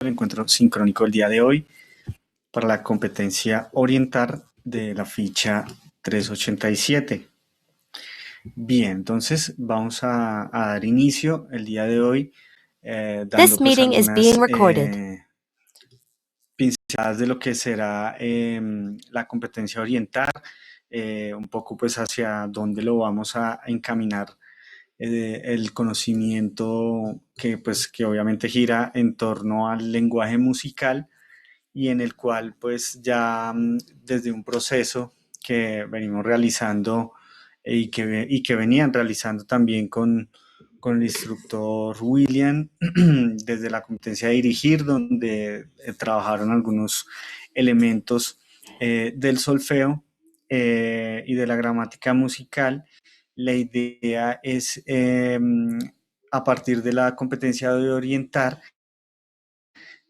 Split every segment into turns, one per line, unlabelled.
el encuentro sincrónico del día de hoy para la competencia oriental de la ficha 387. Bien, entonces vamos a dar inicio el día de hoy dando
This
pues
meeting is being
algunas
recorded.
pinceladas de lo que será la competencia oriental, un poco pues hacia dónde lo vamos a encaminar el conocimiento que obviamente gira en torno al lenguaje musical y en el cual pues ya desde un proceso que venimos realizando y que venían realizando también con el instructor William desde la competencia de dirigir, donde trabajaron algunos elementos del solfeo y de la gramática musical. La idea es, a partir de la competencia de orientar,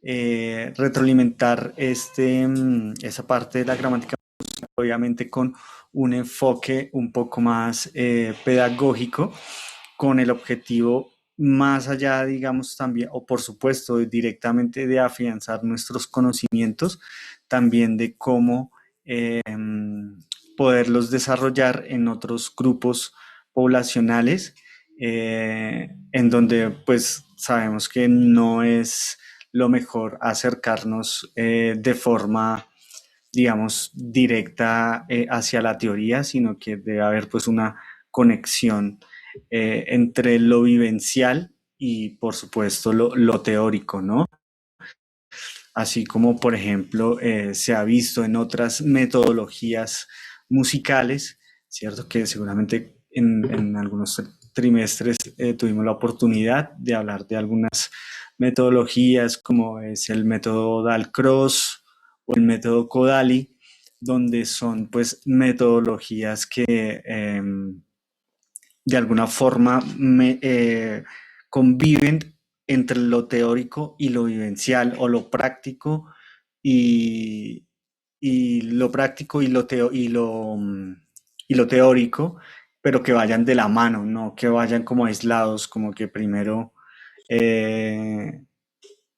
retroalimentar esa parte de la gramática, obviamente con un enfoque un poco más pedagógico, con el objetivo más allá, digamos, también, o por supuesto, directamente de afianzar nuestros conocimientos, también de cómo poderlos desarrollar en otros grupos poblacionales, en donde pues sabemos que no es lo mejor acercarnos de forma, digamos, directa hacia la teoría, sino que debe haber pues una conexión entre lo vivencial y por supuesto lo teórico, ¿no? Así como por ejemplo se ha visto en otras metodologías musicales, ¿cierto? Que seguramente en algunos trimestres tuvimos la oportunidad de hablar de algunas metodologías como es el método Dalcroze o el método Kodali, donde son pues metodologías que de alguna forma conviven entre lo teórico y lo vivencial, o lo práctico y, y lo práctico y lo teórico, pero que vayan de la mano, no que vayan como aislados, como que primero, eh,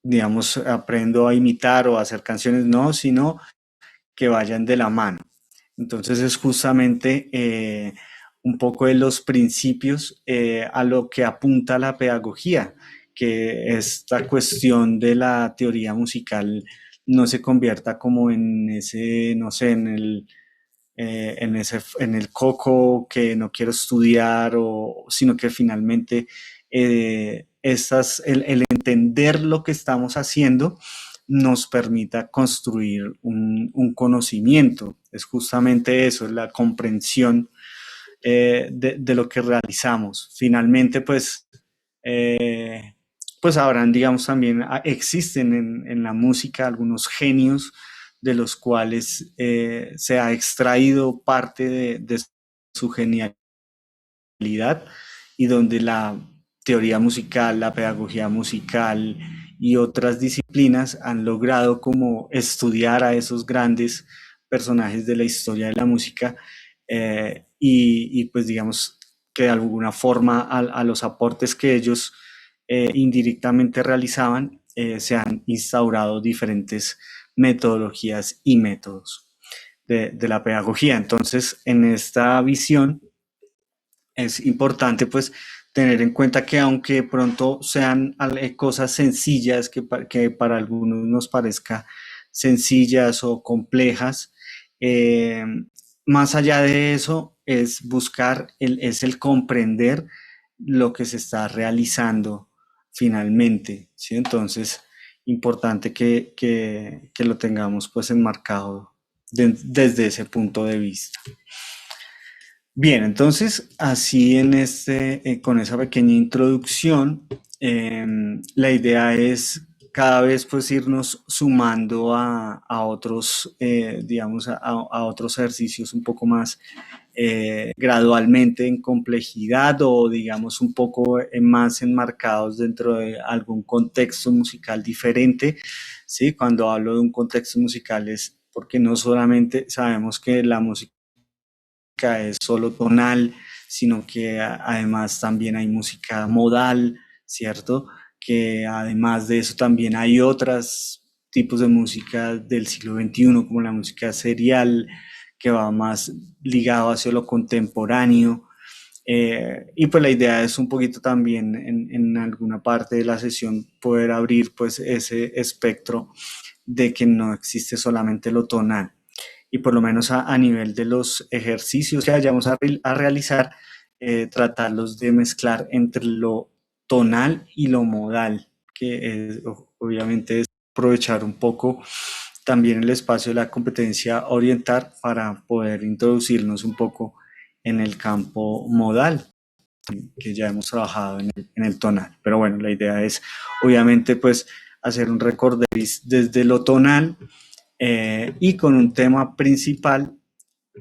digamos, aprendo a imitar o a hacer canciones, no, sino que vayan de la mano. Entonces es justamente un poco de los principios a lo que apunta la pedagogía, que esta cuestión de la teoría musical no se convierta como en ese, no sé, en el coco que no quiero estudiar, sino que finalmente el entender lo que estamos haciendo nos permita construir un conocimiento. Es justamente eso, es la comprensión de lo que realizamos. Finalmente, pues habrán, digamos, también existen en la música algunos genios de los cuales se ha extraído parte de su genialidad y donde la teoría musical, la pedagogía musical y otras disciplinas han logrado como estudiar a esos grandes personajes de la historia de la música y pues digamos que de alguna forma a los aportes que ellos indirectamente realizaban se han instaurado diferentes metodologías y métodos de la pedagogía. Entonces, en esta visión es importante pues tener en cuenta que aunque pronto sean cosas sencillas que para algunos nos parezca sencillas o complejas, eh, más allá de eso es buscar, es el comprender lo que se está realizando finalmente, ¿sí? Entonces, importante que lo tengamos pues enmarcado desde ese punto de vista. Bien, entonces así con esa pequeña introducción, la idea es cada vez pues irnos sumando a otros, digamos, a otros ejercicios un poco más gradualmente en complejidad o digamos un poco más enmarcados dentro de algún contexto musical diferente, ¿sí? Cuando hablo de un contexto musical es porque no solamente sabemos que la música es solo tonal, sino que además también hay música modal, ¿cierto? que además de eso también hay otros tipos de música del siglo XXI, como la música serial, que va más ligado hacia lo contemporáneo. Y pues la idea es un poquito también en alguna parte de la sesión poder abrir pues ese espectro de que no existe solamente lo tonal. Y por lo menos a nivel de los ejercicios que vayamos a realizar, tratarlos de mezclar entre lo tonal y lo modal, que obviamente es aprovechar un poco también el espacio de la competencia oriental para poder introducirnos un poco en el campo modal, que ya hemos trabajado en el tonal. Pero bueno, la idea es obviamente pues hacer un recorderis desde lo tonal y con un tema principal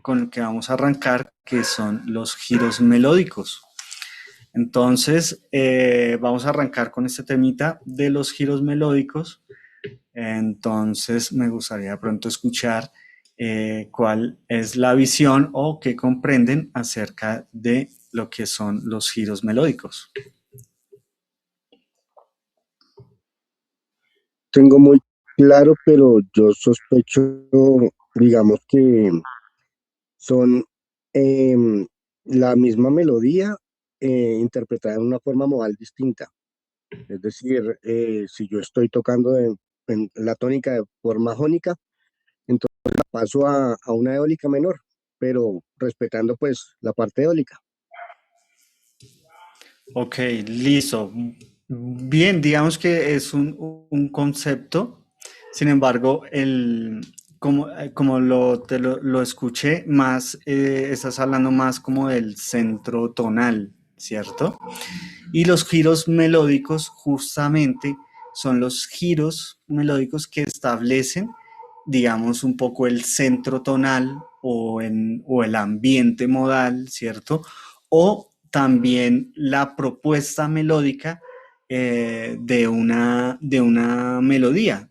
con el que vamos a arrancar, que son los giros melódicos. Entonces, vamos a arrancar con este temita de los giros melódicos. Entonces, me gustaría pronto escuchar cuál es la visión o qué comprenden acerca de lo que son los giros melódicos.
Tengo muy claro, pero yo sospecho, digamos que son la misma melodía interpretada de una forma modal distinta. Es decir, si yo estoy tocando en la tónica de forma jónica, entonces la paso a una eólica menor, pero respetando pues la parte eólica.
Ok, listo. Bien, digamos que es un concepto. Sin embargo, como lo escuché, más estás hablando más como del centro tonal, ¿cierto? Y los giros melódicos justamente son los giros melódicos que establecen, digamos, un poco el centro tonal o el ambiente modal, ¿cierto? O también la propuesta melódica de una melodía,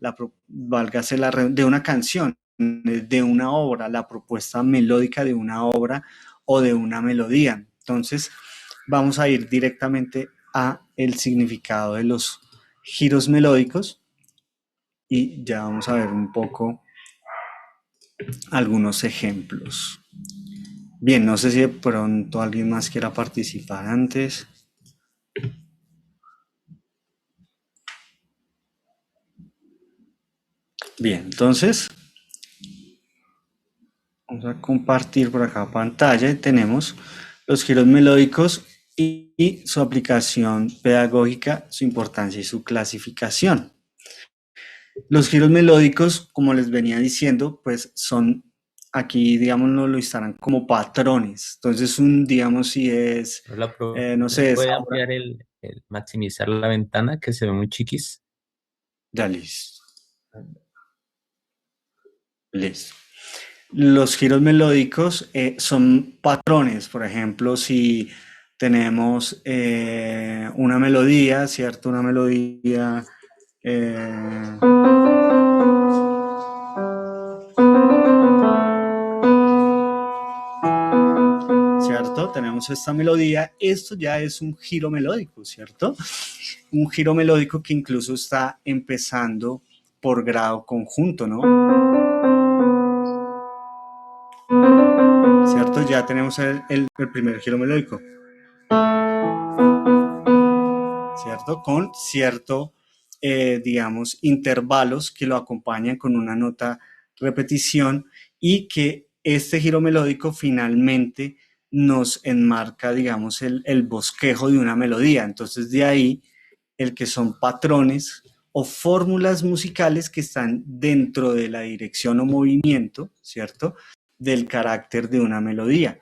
válgase de una canción, de una obra, la propuesta melódica de una obra o de una melodía. Entonces, vamos a ir directamente a el significado de los giros melódicos y ya vamos a ver un poco algunos ejemplos. Bien, no sé si de pronto alguien más quiera participar antes. Bien, entonces vamos a compartir por acá pantalla y tenemos los giros melódicos y su aplicación pedagógica, su importancia y su clasificación. Los giros melódicos, como les venía diciendo, pues son, aquí digamos lo estarán como patrones. Entonces, digamos si es,
La
no sé, es
puede
ahora,
ampliar maximizar la ventana que se ve muy chiquis.
ya listo, listo. Los giros melódicos son patrones, por ejemplo, si tenemos una melodía, ¿cierto? Una melodía... eh, ¿cierto? Tenemos esta melodía, esto ya es un giro melódico, ¿cierto? Un giro melódico que incluso está empezando por grado conjunto, ¿no? ¿Cierto? Ya tenemos el primer giro melódico, ¿cierto? Con cierto, digamos, intervalos que lo acompañan con una nota repetición y que este giro melódico finalmente nos enmarca, digamos, el bosquejo de una melodía. Entonces, de ahí el que son patrones o fórmulas musicales que están dentro de la dirección o movimiento, ¿cierto? Del carácter de una melodía.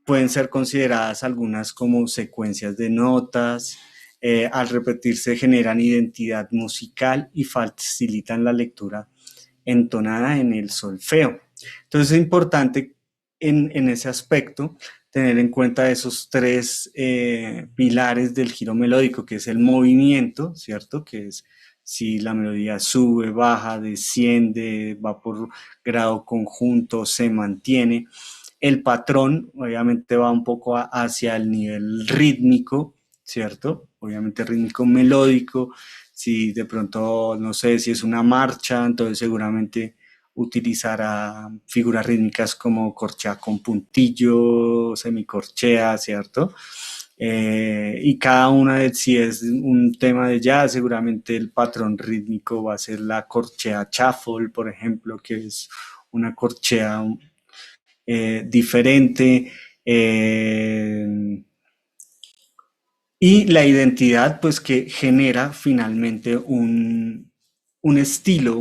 Pueden ser consideradas algunas como secuencias de notas, al repetirse generan identidad musical y facilitan la lectura entonada en el solfeo. Entonces es importante en ese aspecto tener en cuenta esos tres pilares del giro melódico, que es el movimiento, ¿cierto? Que es si la melodía sube, baja, desciende, va por grado conjunto, se mantiene. El patrón obviamente va un poco hacia el nivel rítmico, ¿cierto? obviamente rítmico melódico. Si de pronto, no sé, si es una marcha, entonces seguramente utilizará figuras rítmicas como corchea con puntillo, semicorchea, ¿cierto? Y cada una de, si es un tema de jazz, seguramente el patrón rítmico va a ser la corchea shuffle, por ejemplo, que es una corchea diferente. Y la identidad, pues que genera finalmente un estilo,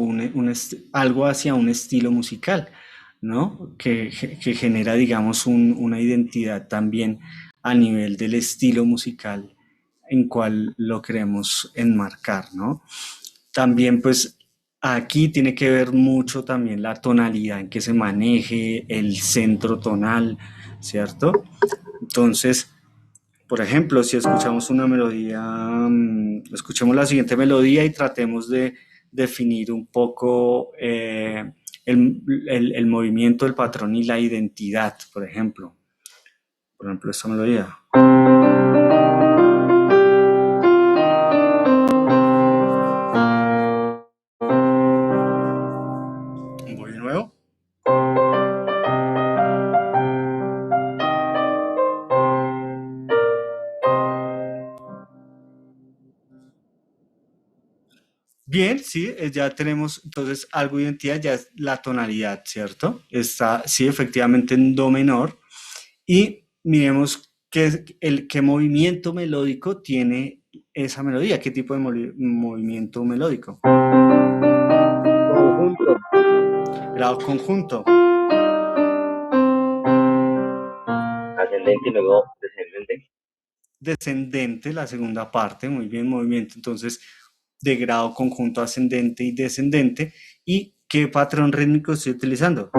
algo hacia un estilo musical, ¿no? Que genera, digamos, una identidad también a nivel del estilo musical en cual lo queremos enmarcar, ¿no? También, pues, aquí tiene que ver mucho también la tonalidad en que se maneje, el centro tonal, ¿cierto? Entonces, por ejemplo, si escuchamos una melodía, escuchemos la siguiente melodía y tratemos de definir un poco el movimiento, el patrón y la identidad, por ejemplo. Por ejemplo, esta melodía. Voy de nuevo. Bien, sí, ya tenemos entonces algo de identidad, ya es la tonalidad, ¿cierto? Está, sí, efectivamente en do menor. Y miremos qué movimiento melódico tiene esa melodía, qué tipo de movimiento melódico.
Conjunto.
Grado conjunto.
Ascendente y luego descendente.
Descendente, la segunda parte, muy bien, movimiento entonces de grado conjunto ascendente y descendente. ¿Y qué patrón rítmico estoy utilizando?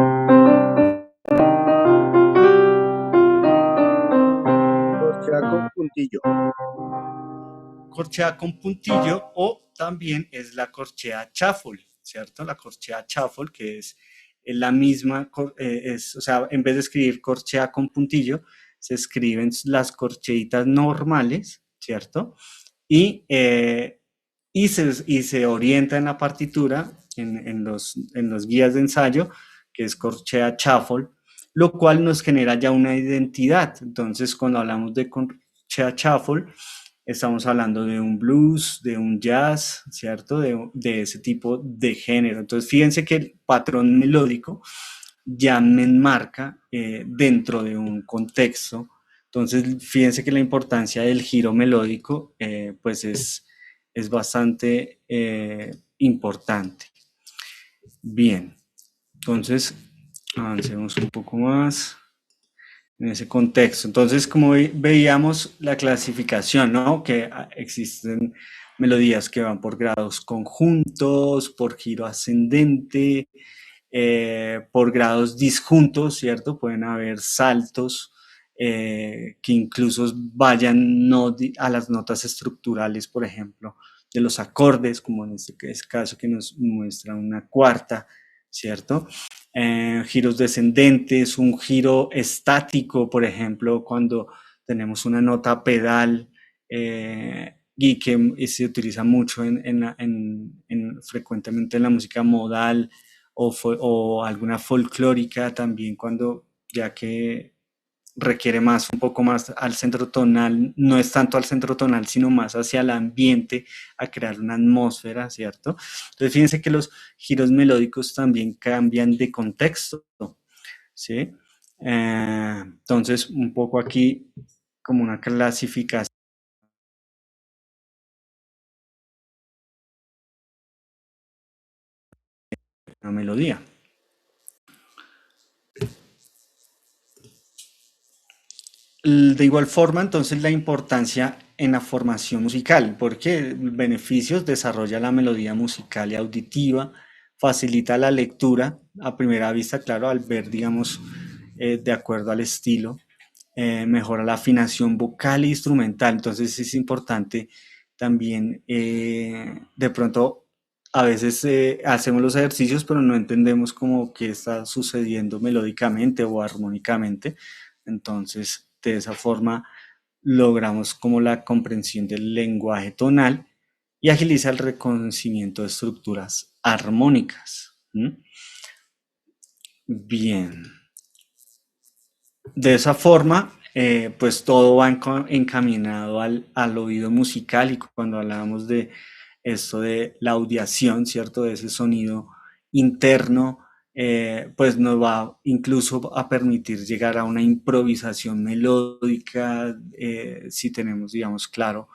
Corchea con puntillo.
Corchea con puntillo o también es la corchea shuffle, ¿cierto? La corchea shuffle que es la misma, o sea, en vez de escribir corchea con puntillo, se escriben las corcheitas normales, ¿cierto? Y, y se orienta en la partitura, en los guías de ensayo, que es corchea shuffle, lo cual nos genera ya una identidad. Entonces, cuando hablamos de corchea shuffle, estamos hablando de un blues, de un jazz, ¿cierto? De ese tipo de género. Entonces, fíjense que el patrón melódico ya me enmarca dentro de un contexto. Entonces, fíjense que la importancia del giro melódico, pues es bastante importante. Bien, entonces, avancemos un poco más en ese contexto. Entonces, como veíamos la clasificación, ¿no? Que existen melodías que van por grados conjuntos, por giro ascendente, por grados disjuntos, ¿cierto? Pueden haber saltos que incluso vayan no a las notas estructurales, por ejemplo, de los acordes, como en este caso que nos muestra una cuarta, ¿cierto? Giros descendentes, un giro estático, por ejemplo, cuando tenemos una nota pedal y que se utiliza mucho frecuentemente en la música modal o alguna folclórica también, cuando ya que requiere más, un poco más al centro tonal, no es tanto al centro tonal, sino más hacia el ambiente, a crear una atmósfera, ¿cierto? Entonces, fíjense que los giros melódicos también cambian de contexto, ¿sí? Entonces, un poco aquí como una clasificación de una melodía. De igual forma, entonces, la importancia en la formación musical, porque beneficios desarrolla la melodía musical y auditiva, facilita la lectura a primera vista, claro, al ver, digamos, de acuerdo al estilo, mejora la afinación vocal e instrumental, entonces es importante también, de pronto, a veces hacemos los ejercicios, pero no entendemos como qué está sucediendo melódicamente o armónicamente, entonces, de esa forma logramos como la comprensión del lenguaje tonal y agiliza el reconocimiento de estructuras armónicas. Bien. De esa forma, pues todo va encaminado al oído musical, y cuando hablábamos de esto de la audiación, ¿cierto? De ese sonido interno, pues nos va incluso a permitir llegar a una improvisación melódica, si tenemos, digamos, claro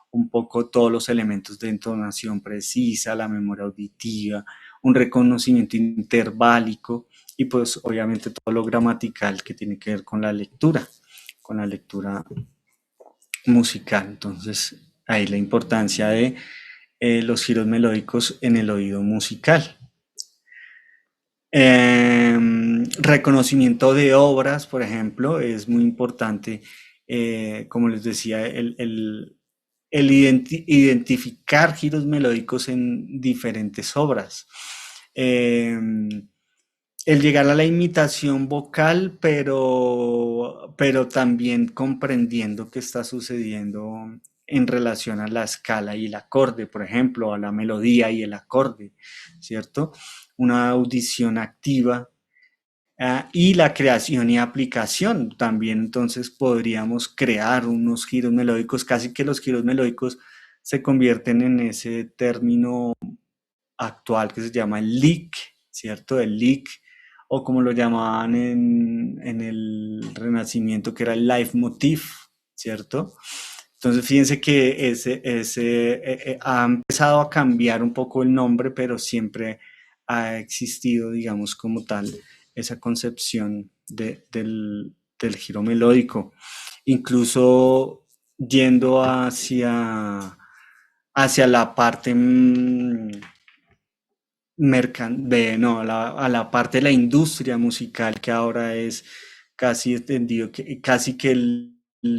un poco todos los elementos de entonación precisa, la memoria auditiva, un reconocimiento interválico y pues obviamente todo lo gramatical que tiene que ver con la lectura musical. Entonces ahí la importancia de los giros melódicos en el oído musical. Reconocimiento de obras, por ejemplo, es muy importante, como les decía, el identificar giros melódicos en diferentes obras. El llegar a la imitación vocal, pero también comprendiendo qué está sucediendo en relación a la escala y el acorde, por ejemplo, a la melodía y el acorde, ¿cierto? Una audición activa, y la creación y aplicación. También entonces podríamos crear unos giros melódicos, casi que los giros melódicos se convierten en ese término actual que se llama el lick, ¿cierto? El lick, o como lo llamaban en el Renacimiento, que era el leitmotiv, ¿cierto? Entonces fíjense que ha empezado a cambiar un poco el nombre, pero siempre ha existido, digamos, como tal, esa concepción del giro melódico. Incluso yendo hacia la parte no, a la parte de la industria musical, que ahora es casi entendido, casi que el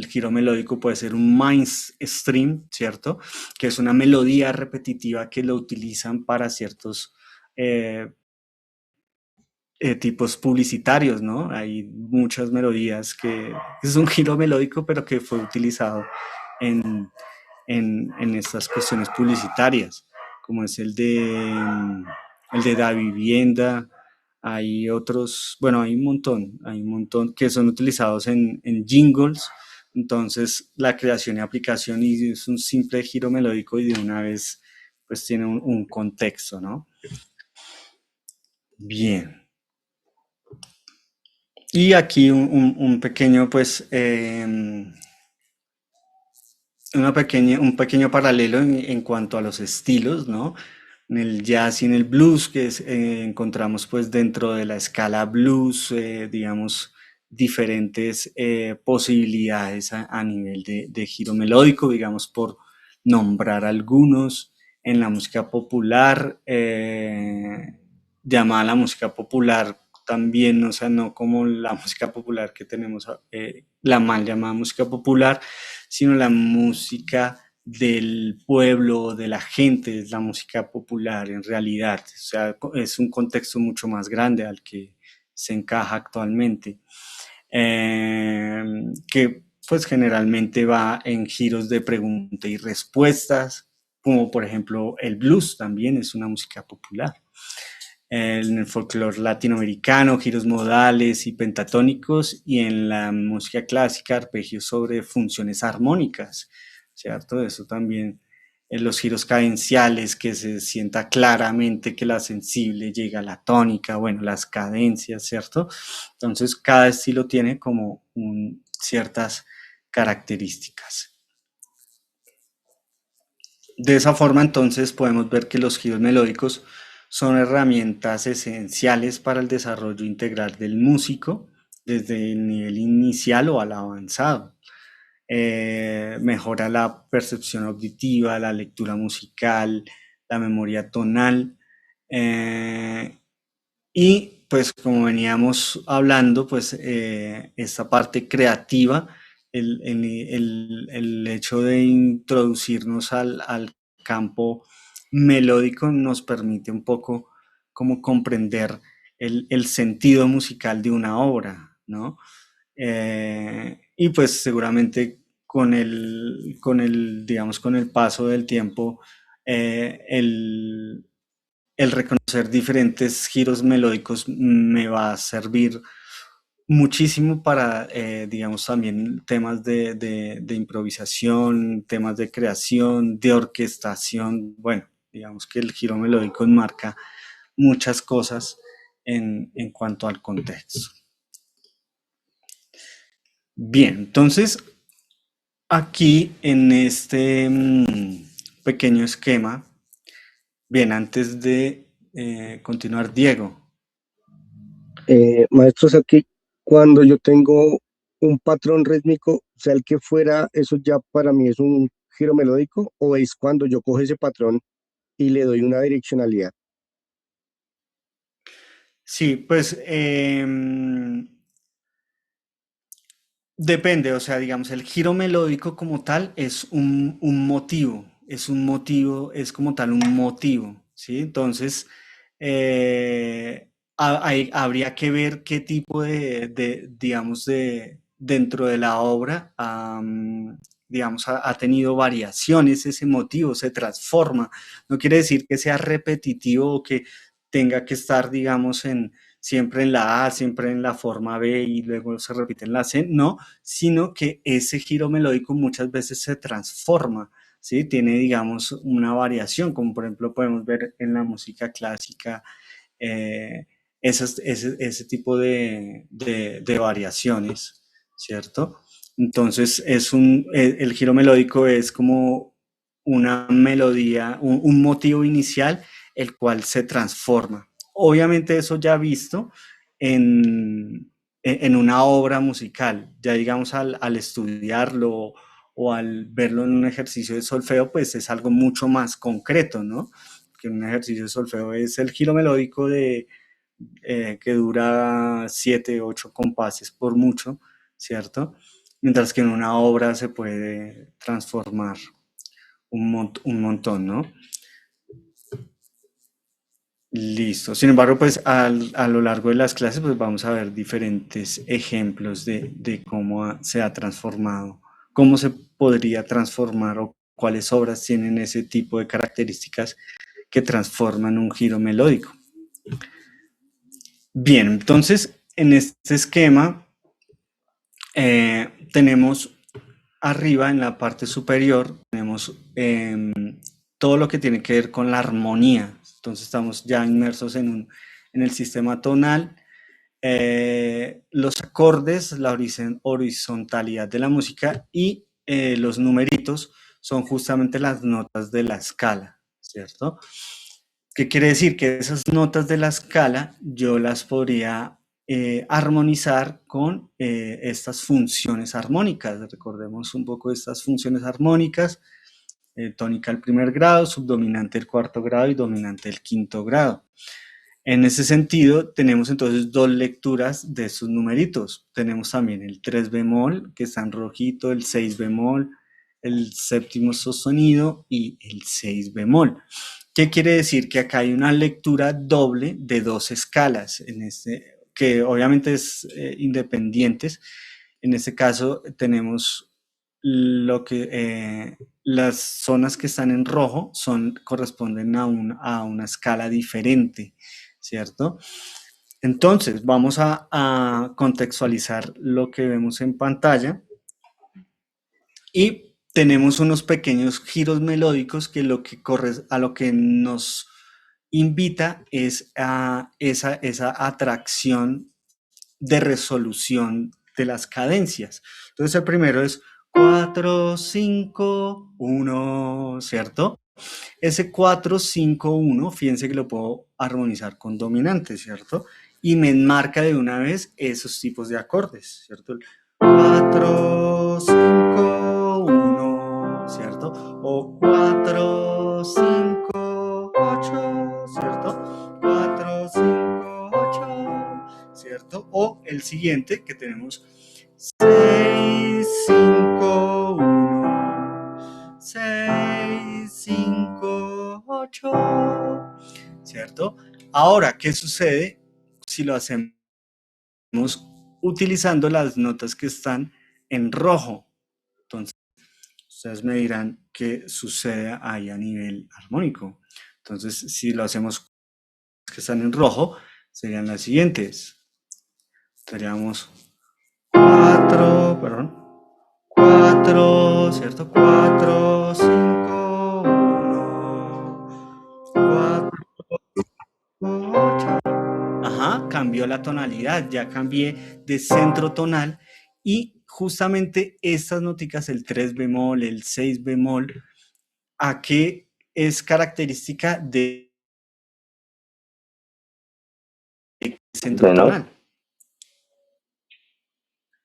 giro melódico puede ser un mainstream, ¿cierto? Que es una melodía repetitiva que lo utilizan para ciertos tipos publicitarios, ¿no? Hay muchas melodías que es un giro melódico, pero que fue utilizado en, en estas cuestiones publicitarias, como es el de Da Vivienda. Hay otros, bueno, hay un montón que son utilizados en jingles. Entonces la creación y aplicación y es un simple giro melódico y de una vez pues tiene un contexto, ¿no? Bien. Y aquí un pequeño, pues, un pequeño paralelo en cuanto a los estilos, ¿no? En el jazz y en el blues, encontramos pues dentro de la escala blues, digamos, diferentes posibilidades a nivel de giro melódico, digamos, por nombrar algunos. En la música popular, llamada la música popular también, o sea, no como la música popular que tenemos, la mal llamada música popular, sino la música del pueblo, de la gente, es la música popular en realidad. O sea, es un contexto mucho más grande al que se encaja actualmente, que pues generalmente va en giros de pregunta y respuestas, como por ejemplo el blues también es una música popular. En el folclore latinoamericano, giros modales y pentatónicos, y en la música clásica, arpegios sobre funciones armónicas, ¿cierto? Eso también, en los giros cadenciales, que se sienta claramente que la sensible llega a la tónica, bueno, las cadencias, ¿cierto? Entonces, cada estilo tiene como ciertas características. De esa forma, entonces, podemos ver que los giros melódicos son herramientas esenciales para el desarrollo integral del músico, desde el nivel inicial o al avanzado. Mejora la percepción auditiva, la lectura musical, la memoria tonal, y pues como veníamos hablando, pues esta parte creativa, el hecho de introducirnos al campo melódico nos permite un poco como comprender el sentido musical de una obra, ¿no? Y pues seguramente digamos, con el paso del tiempo, el reconocer diferentes giros melódicos me va a servir muchísimo para, digamos, también temas de improvisación, temas de creación, de orquestación. Bueno, digamos que el giro melódico enmarca muchas cosas en cuanto al contexto. Bien, entonces aquí en este pequeño esquema, bien, antes de continuar, Diego.
Maestro, o sea que cuando yo tengo un patrón rítmico, sea el que fuera, eso ya para mí es un giro melódico, o es cuando yo cojo ese patrón y le doy una direccionalidad.
Sí, pues depende, o sea, digamos, el giro melódico como tal es un motivo, es como tal un motivo, ¿sí? Entonces, habría que ver qué tipo digamos, dentro de la obra, digamos, ha tenido variaciones ese motivo, se transforma. No quiere decir que sea repetitivo o que tenga que estar, digamos, siempre en la A, siempre en la forma B y luego se repite en la C, no, sino que ese giro melódico muchas veces se transforma, ¿sí? Tiene, digamos, una variación, como por ejemplo podemos ver en la música clásica, eh, ese tipo de variaciones, ¿cierto? Entonces, el giro melódico es como una melodía, un motivo inicial, el cual se transforma. Obviamente eso ya visto en una obra musical, ya digamos al estudiarlo o al verlo en un ejercicio de solfeo, pues es algo mucho más concreto, ¿no? Que un ejercicio de solfeo es el giro melódico que dura 7, 8 compases por mucho, ¿cierto? Mientras que en una obra se puede transformar un montón, ¿no? Listo. Sin embargo, pues a lo largo de las clases, pues vamos a ver diferentes ejemplos de cómo se ha transformado, cómo se podría transformar o cuáles obras tienen ese tipo de características que transforman un giro melódico. Bien, entonces en este esquema tenemos arriba en la parte superior, tenemos todo lo que tiene que ver con la armonía. Entonces estamos ya inmersos en el sistema tonal, los acordes, la horizontalidad de la música y los numeritos son justamente las notas de la escala, ¿cierto? ¿Qué quiere decir? Que esas notas de la escala yo las podría armonizar con estas funciones armónicas. Recordemos un poco estas funciones armónicas: tónica el primer grado, subdominante el cuarto grado y dominante el quinto grado. En ese sentido, tenemos entonces dos lecturas de esos numeritos. Tenemos también el 3 bemol, que está en rojito, el 6 bemol, el séptimo sostenido y el 6 bemol. ¿Qué quiere decir? Que acá hay una lectura doble de dos escalas, que obviamente es independientes. En este caso tenemos las zonas que están en rojo corresponden a una escala diferente, ¿cierto? Entonces, vamos a contextualizar lo que vemos en pantalla y tenemos unos pequeños giros melódicos que a lo que nos invita es a esa atracción de resolución de las cadencias. Entonces el primero es 4, 5, 1, ¿cierto? Ese 4, 5, 1, fíjense que lo puedo armonizar con dominante, ¿cierto? Y me enmarca de una vez esos tipos de acordes, ¿cierto? 4, 5, 1, ¿cierto? O 4, 5, 8, ¿cierto? 4, 5, 8, ¿cierto? O el siguiente que tenemos: 6, 5, 1, 6, 5, 8, ¿cierto? Ahora, ¿qué sucede si lo hacemos utilizando las notas que están en rojo? Entonces, Ustedes me dirán qué sucede ahí a nivel armónico. Entonces, si lo hacemos que están en rojo, serían las siguientes. Tendríamos 4, perdón, 4, ¿cierto? 4, 5, 1, 4, 8. Ajá, cambió la tonalidad, ya cambié de centro tonal y justamente estas noticas, el 3 bemol, el 6 bemol, ¿a qué es característica de centro
Menor.
tonal?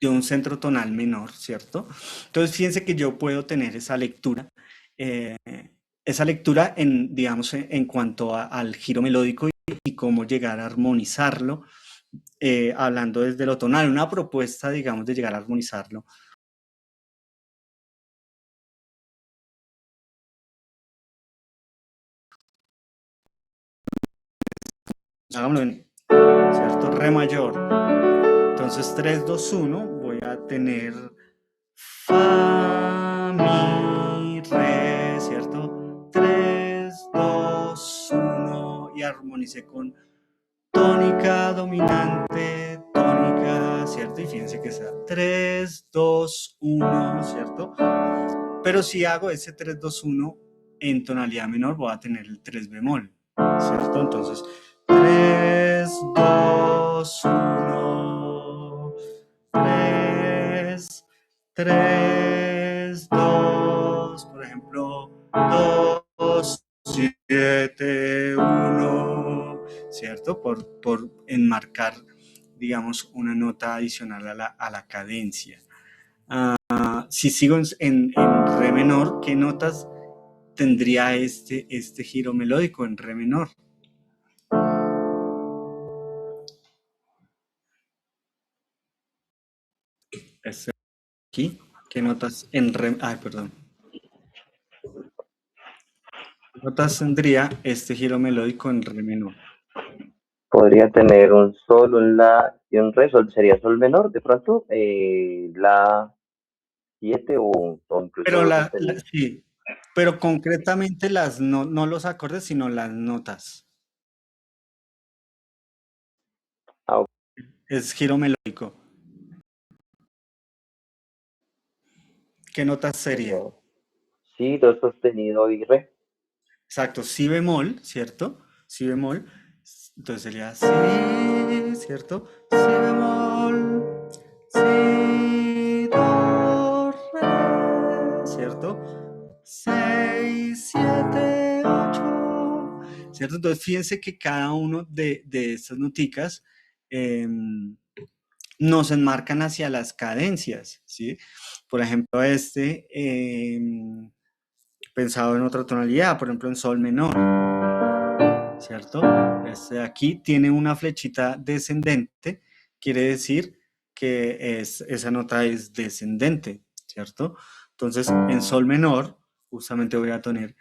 De un centro tonal menor, ¿cierto? Entonces, fíjense que yo puedo tener eh, esa lectura en, digamos, en cuanto al giro melódico y cómo llegar a armonizarlo, hablando desde lo tonal, una propuesta, digamos, de llegar a armonizarlo. Hagámoslo en, ¿cierto? Re mayor. Entonces, 3, 2, 1, voy a tener fa, mi, re, ¿cierto? 3, 2, 1 y armonicé con tónica dominante, tónica, ¿cierto? Y fíjense que sea 3, 2, 1, ¿cierto? Pero si hago ese 3, 2, 1 en tonalidad menor, voy a tener el 3 bemol, ¿cierto? Entonces, 3, 2, 1, 3, 3, 2, por ejemplo, 2, 7, 1, ¿cierto? Por enmarcar, digamos, una nota adicional a la cadencia. Si sigo en re menor, ¿qué notas tendría este giro melódico en re menor? Este aquí, ¿qué notas en re? Ay, perdón. ¿Qué notas tendría este giro melódico en re menor?
Podría tener un sol, un la y un re. Sol sería sol menor, de pronto. La 7 o incluso
Pero
do sostenido.
sí, pero concretamente no los acordes, sino las notas.
Ah, ok.
Es giro melódico. ¿Qué notas sería?
Sí, do sostenido y re.
Exacto, si bemol, ¿cierto? Si bemol. Entonces sería si, ¿cierto? Si bemol, si, do, re, ¿cierto? 6, 7, 8, ¿cierto? Entonces fíjense que cada uno de estas noticas nos enmarcan hacia las cadencias, ¿sí? Por ejemplo, pensado en otra tonalidad, por ejemplo en sol menor, ¿cierto? Este de aquí tiene una flechita descendente, quiere decir que esa nota es descendente, ¿cierto? Entonces en sol menor justamente voy a tener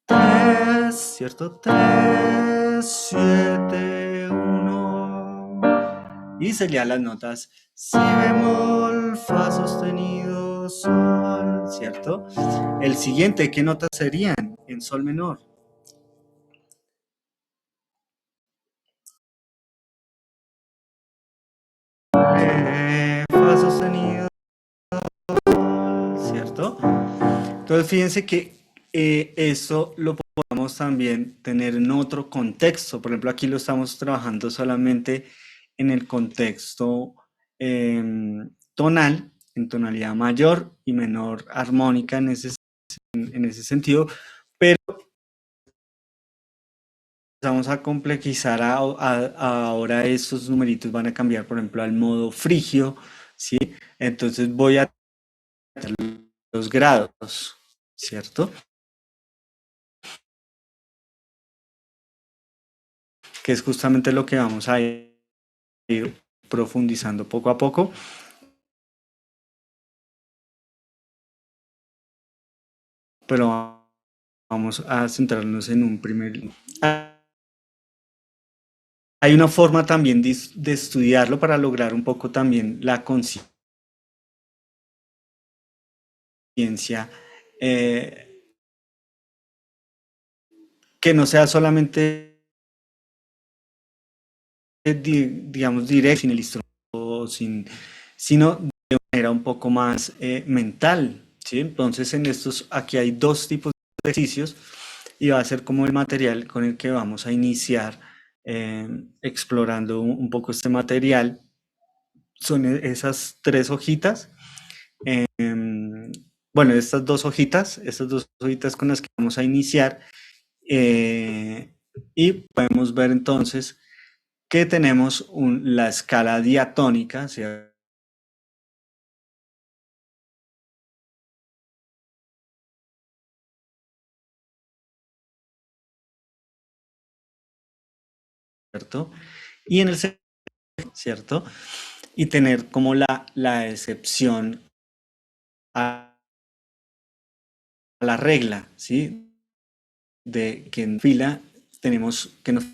3, ¿cierto? 3, 7, 1. Y serían las notas si bemol, fa sostenido, sol, ¿cierto? El siguiente, ¿qué notas serían en sol menor? Fa sostenido, ¿cierto? Entonces fíjense que eso lo podemos también tener en otro contexto. Por ejemplo, aquí lo estamos trabajando solamente en el contexto tonal, en tonalidad mayor y menor armónica en ese sentido, pero vamos a complejizar ahora estos numeritos van a cambiar, por ejemplo, al modo frigio, ¿sí? Entonces voy a tener los grados, ¿cierto? Que es justamente lo que vamos a ir profundizando poco a poco. Pero vamos a centrarnos en un primer. Hay una forma también de estudiarlo para lograr un poco también la conciencia que no sea solamente, digamos, directo sin el instrumento, sino de manera un poco más mental, ¿sí? Entonces, aquí hay dos tipos de ejercicios y va a ser como el material con el que vamos a iniciar explorando un poco este material. Son esas 3 hojitas. Bueno, estas dos hojitas con las que vamos a iniciar. Y podemos ver entonces que tenemos la escala diatónica, ¿cierto? Y en el segundo, ¿cierto? Y tener como la excepción a la regla, ¿sí? De que en fila tenemos que nos